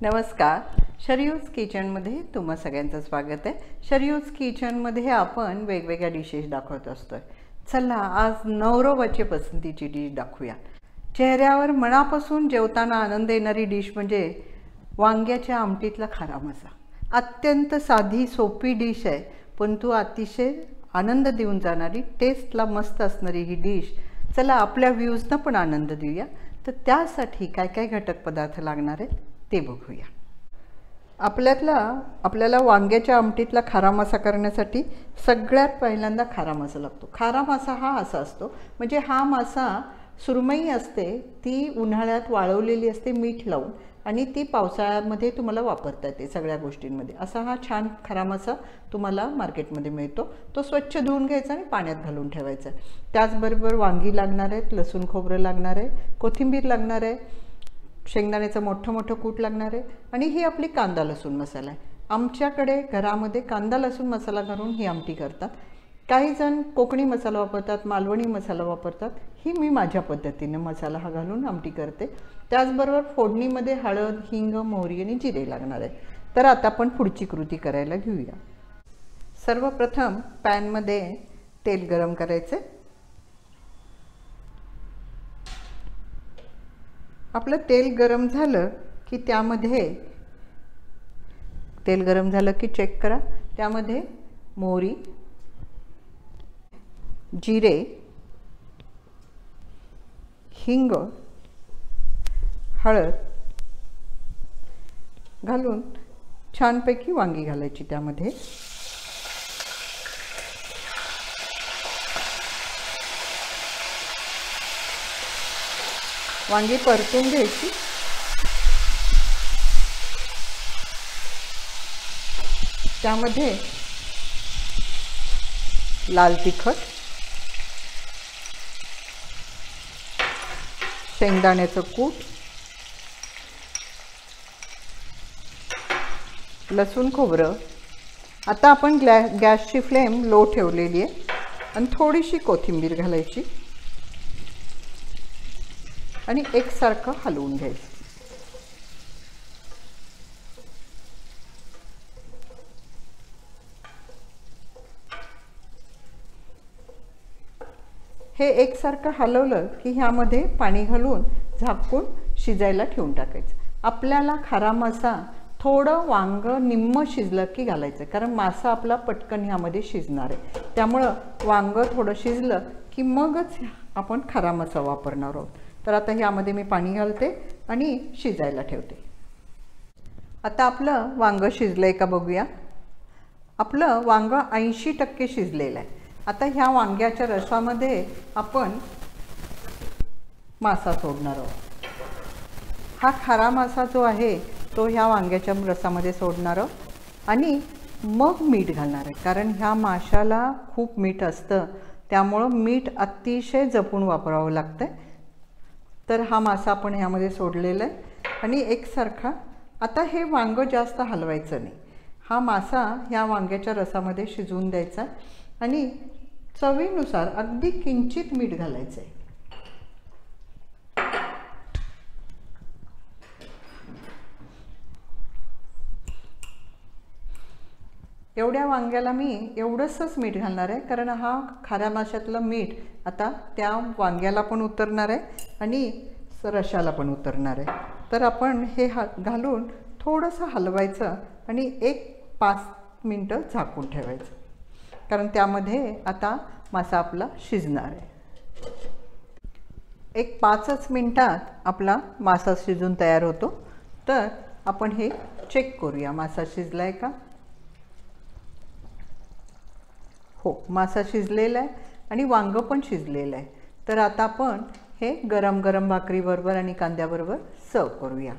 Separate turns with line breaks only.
नमस्कार, शरयूज किचनमध्ये तुम्हा सगळ्यांचं स्वागत आहे। शरयूज किचनमध्ये आपण वेगवेगळ्या डिशेस दाखवत असतोय। चला आज नवरोबाची पसंतीची डिश दाखवूया। चेहऱ्यावर मनापासून जेवताना आनंद येणारी डिश म्हणजे वांग्याच्या आमटीतला खारा मसा। अत्यंत साधी सोपी डिश आहे, पण तू अतिशय आनंद देऊन जाणारी, टेस्टला मस्त असणारी ही डिश। चला आपल्या व्ह्यूजना पण आनंद देऊया। तर त्यासाठी काय काय घटक पदार्थ लागणार आहेत ते बघूया। आपल्याला वांग्याच्या आमटीतला खारा मासा करण्यासाठी सगळ्यात पहिल्यांदा खारा मासा लागतो। खारा मासा हा असा असतो, म्हणजे हा मासा सुरमई असते, ती उन्हाळ्यात वाळवलेली असते मीठ लावून, आणि ती पावसाळ्यामध्ये तुम्हाला वापरता येते सगळ्या गोष्टींमध्ये। असा हा छान खारा मासा तुम्हाला मार्केटमध्ये मिळतो। तो स्वच्छ धुवून घ्यायचा आणि पाण्यात घालून ठेवायचा। त्याचबरोबर वांगी लागणार आहेत, लसूण खोबरं लागणार आहे, कोथिंबीर लागणार आहे, शेंगदाण्याचं मोठं मोठं कूट लागणार आहे, आणि ही आपली कांदा लसूण मसाला आहे। आमच्याकडे घरामध्ये कांदा लसूण मसाला घालून ही आमटी करतात। काही जण कोकणी मसाला वापरतात, मालवणी मसाला वापरतात। ही मी माझ्या पद्धतीने मसाला हा घालून आमटी करते। त्याचबरोबर फोडणीमध्ये हळद, हिंग, मोहरी आणि जिरे लागणार आहे। तर आता आपण पुढची कृती करायला घेऊया। सर्वप्रथम पॅनमध्ये तेल गरम करायचे। आपलं तेल गरम झालं की चेक करा, त्यामध्ये मोहरी, जिरे, हिंग, हळद घालून छानपैकी वांगी घालायची। त्यामध्ये वांगी परतून घ्यायची। त्यामध्ये लाल तिखट, शेंगदाण्याचं कूट, लसूण खोबरं। आता आपण गॅसची फ्लेम लो ठेवलेली आहे, आणि थोडीशी कोथिंबीर घालायची आणि एकसारखं हलवून घ्यायचं। हे एकसारखं हलवलं की ह्यामध्ये पाणी घालून झाकून शिजायला ठेवून टाकायचं। आपल्याला खारा मासा थोडं वांग निम्म शिजलं की घालायचं, कारण मासा आपला पटकन ह्यामध्ये शिजणार आहे। त्यामुळं वांग थोडं शिजलं की मगच आपण खारा मासा वापरणार आहोत। तर आता ह्यामध्ये मी पाणी घालते आणि शिजायला ठेवते। आता आपलं वांग शिजलंय का बघूया। आपलं वांग 80% शिजलेलं आहे। आता ह्या वांग्याच्या रसामध्ये आपण मासा सोडणार आहोत। हा खारा मासा जो आहे तो ह्या वांग्याच्या रसामध्ये सोडणार आहोत, आणि मग मीठ घालणार आहे, कारण ह्या माशाला खूप मीठ असतं, त्यामुळं मीठ अतिशय जपून वापरावं लागतं। तर हा मासा आपण ह्यामध्ये सोडलेला आहे, आणि एकसारखा आता हे वांग जास्त हलवायचं नाही। हा मासा ह्या वांग्याच्या रसामध्ये शिजवून द्यायचा, आणि चवीनुसार अगदी किंचित मीठ घालायचं आहे। एवढ्या वांग्याला मी एवढंसंच मीठ घालणार आहे, कारण हा खाऱ्या माशातलं मीठ आता त्या वांग्याला पण उतरणार आहे आणि रशाला पण उतरणार आहे। तर आपण हे घालून थोडंसं हलवायचं आणि 5 मिनटं झाकून ठेवायचं, कारण त्यामध्ये आता मासा आपला शिजणार आहे। 5 मिनिटात आपला मासा शिजून तयार होतो। तर आपण हे चेक करूया, मासा शिजलाय का। हो, मासा शिजलेला आहे आणि वांग पण शिजलेलं आहे। तर आता आपण हे गरम गरम भाकरीबरोबर आणि कांद्याबरोबर सर्व करूया।